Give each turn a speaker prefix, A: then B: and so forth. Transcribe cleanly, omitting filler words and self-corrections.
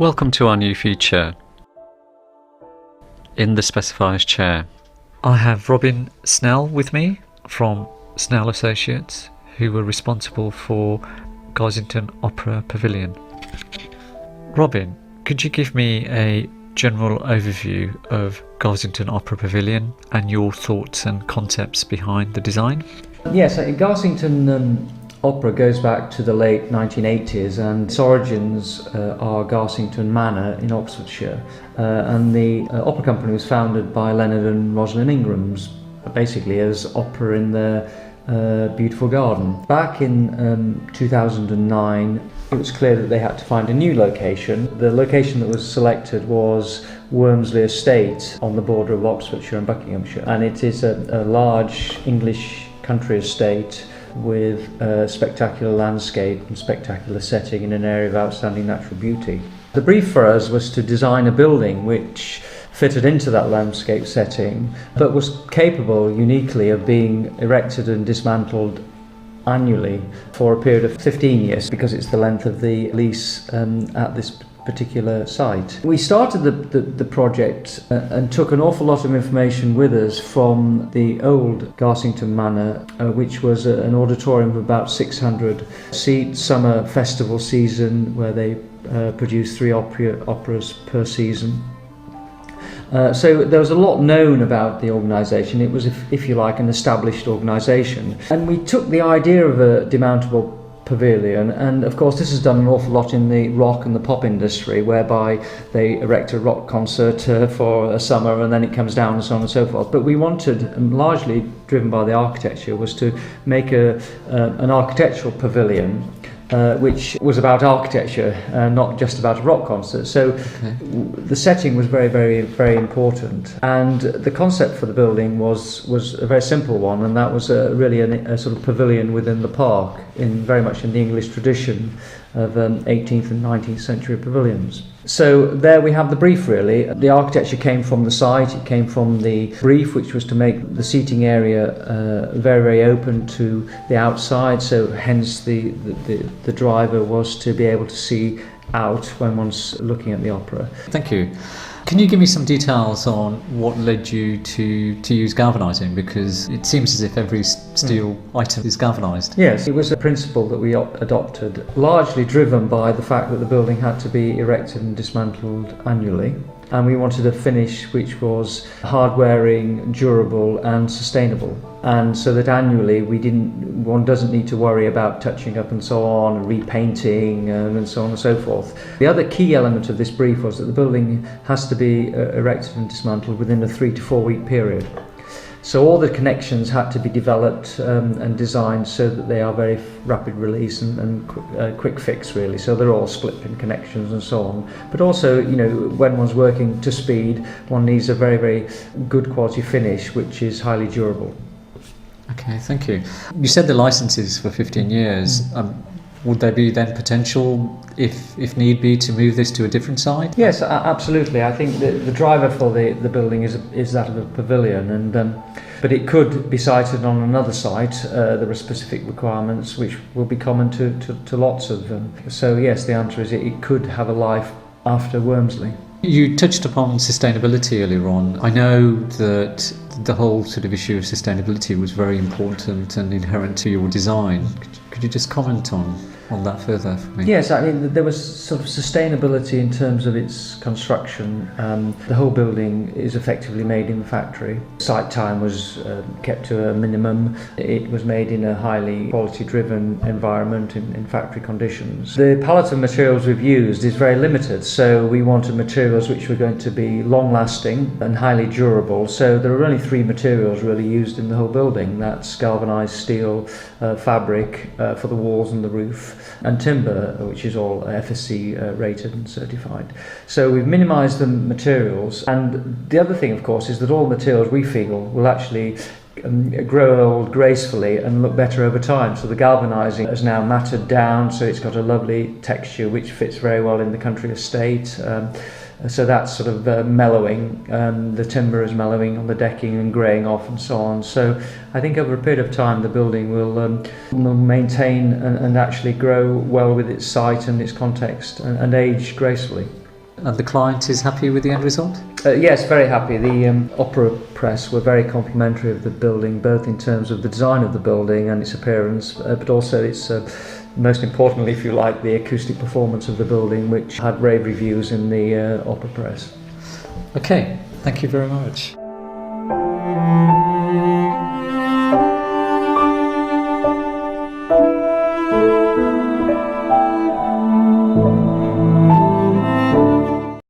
A: Welcome to our new feature, In the Specifiers Chair. I have Robin Snell with me from Snell Associates, who were responsible for Garsington Opera Pavilion. Robin, could you give me a general overview of Garsington Opera Pavilion and your thoughts and concepts behind the design?
B: Yes, Garsington Opera goes back to the late 1980s, and its origins are Garsington Manor in Oxfordshire, and the opera company was founded by Leonard and Rosalind Ingrams, basically as opera in their beautiful garden. Back in 2009, it was clear that they had to find a new location. The location that was selected was Wormsley Estate on the border of Oxfordshire and Buckinghamshire, and it is a large English country estate with a spectacular landscape and spectacular setting in an area of outstanding natural beauty. The brief for us was to design a building which fitted into that landscape setting, but was capable uniquely of being erected and dismantled annually for a period of 15 years, because it's the length of the lease at this particular site. We started the project and took an awful lot of information with us from the old Garsington Manor, which was an auditorium of about 600 seats, summer festival season, where they produced 3 operas per season. So there was a lot known about the organisation. It was, if you like, an established organisation. And we took the idea of a demountable pavilion, and of course this has done an awful lot in the rock and the pop industry, whereby they erect a rock concert for a summer and then it comes down and so on and so forth. But we wanted, and largely driven by the architecture, was to make an architectural pavilion which was about architecture, not just about a rock concert. So the setting was very, very, very important, and the concept for the building was a very simple one, and that was really a sort of pavilion within the park, very much in the English tradition of 18th and 19th century pavilions. So there we have the brief, really. The architecture came from the site, it came from the brief, which was to make the seating area very, very open to the outside, so hence the driver was to be able to see out when one's looking at the opera.
A: Thank you. Can you give me some details on what led you to use galvanising? Because it seems as if every steel item is galvanised.
B: Yes, it was a principle that we adopted, largely driven by the fact that the building had to be erected and dismantled annually. And we wanted a finish which was hard-wearing, durable and sustainable. And so that annually one doesn't need to worry about touching up and so on, and repainting and so on and so forth. The other key element of this brief was that the building has to be erected and dismantled within a 3 to 4 week period. So all the connections had to be developed and designed so that they are very rapid release and quick fix, really. So they're all split pin connections and so on. But also, when one's working to speed, one needs a very, very good quality finish, which is highly durable.
A: Okay, thank you. You said the license is for 15 years. Would there be then potential, if need be, to move this to a different site?
B: Yes, absolutely. I think the driver for the building is that of a pavilion, but it could be sited on another site. There are specific requirements which will be common to lots of them. So yes, the answer is it could have a life after Wormsley.
A: You touched upon sustainability earlier on. I know that the whole sort of issue of sustainability was very important and inherent to your design. Could you just comment on that further for me?
B: Yes, I mean, there was sort of sustainability in terms of its construction. The whole building is effectively made in the factory. Site time was kept to a minimum. It was made in a highly quality-driven environment in factory conditions. The palette of materials we've used is very limited, so we wanted materials which were going to be long-lasting and highly durable. So there are only 3 materials really used in the whole building. That's galvanised steel, fabric for the walls and the roof, and timber, which is all FSC rated and certified. So we've minimised the materials, and the other thing, of course, is that all materials we feel will actually grow old gracefully and look better over time. So the galvanising has now matted down, so it's got a lovely texture which fits very well in the country estate. So that's sort of mellowing. The timber is mellowing on the decking and greying off and so on. So I think over a period of time the building will maintain and actually grow well with its site and its context and age gracefully.
A: And the client is happy with the end result?
B: Yes, very happy. The opera press were very complimentary of the building, both in terms of the design of the building and its appearance, but also its, most importantly, if you like, the acoustic performance of the building, which had rave reviews in the opera press.
A: Okay, thank you very much.